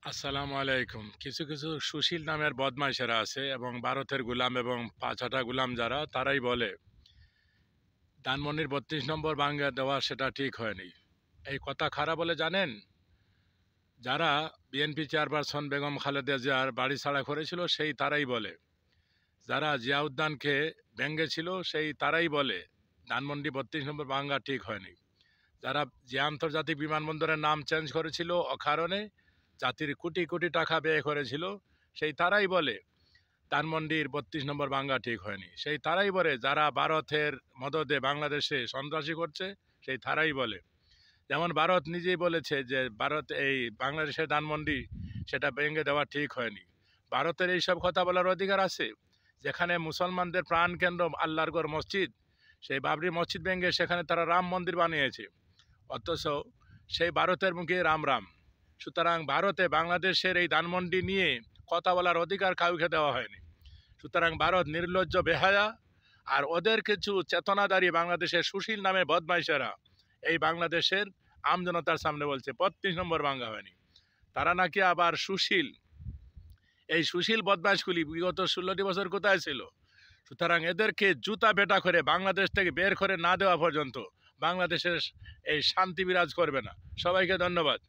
আসসালামু আলাইকুম। কিছু কিছু সুশীল নামের বদমাইশেরা আছে এবং ভারতের গুলাম এবং পাঁচহাটা গুলাম যারা তারাই বলে ধানমন্ডির ৩২ নম্বর ভাঙ্গা দেওয়া সেটা ঠিক হয়নি। এই কথা খারা বলে জানেন? যারা বিএনপি চেয়ারপারসন বেগম খালেদা জিয়ার বাড়ি ছাড়া করেছিল সেই তারাই বলে, যারা জিয়া উদ্যানকে ভেঙ্গেছিল সেই তারাই বলে ধানমন্ডি ৩২ নম্বর ভাঙ্গা ঠিক হয়নি। যারা যে আন্তর্জাতিক বিমানবন্দরের নাম চেঞ্জ করেছিল অকারণে, জাতির কোটি কোটি টাকা ব্যয় করেছিল, সেই তারাই বলে ধানমন্ডির ৩২ নম্বর ভাঙ্গা ঠিক হয়নি। সেই তারাই বলে যারা ভারতের মদদে বাংলাদেশে সন্ত্রাসী করছে সেই তারাই বলে। যেমন ভারত নিজেই বলেছে যে ভারত এই বাংলাদেশের ধানমন্ডি সেটা ভেঙে দেওয়া ঠিক হয়নি। ভারতের এইসব কথা বলার অধিকার আছে? যেখানে মুসলমানদের প্রাণকেন্দ্র আল্লাহর ঘর মসজিদ, সেই বাবরি মসজিদ ভেঙে সেখানে তারা রাম মন্দির বানিয়েছে, অথচ সেই ভারতের মুখে রাম রাম। সুতরাং ভারতে বাংলাদেশের এই ধানমন্ডি নিয়ে কথা বলার অধিকার কাউকে দেওয়া হয়নি। সুতরাং ভারত নির্লজ্জ বেহায়া, আর ওদের কিছু চেতনাদারী বাংলাদেশের সুশীল নামে বদমাইশেরা এই বাংলাদেশের আমজনতার সামনে বলছে ৩২ নম্বর ভাঙ্গা হয়নি। তারা নাকি আবার সুশীল। এই সুশীল বদমাইশগুলি বিগত ১৬টি বছর কোথায় ছিল? সুতরাং এদেরকে জুতা বেটা করে বাংলাদেশ থেকে বের করে না দেওয়া পর্যন্ত বাংলাদেশের এই শান্তি বিরাজ করবে না। সবাইকে ধন্যবাদ।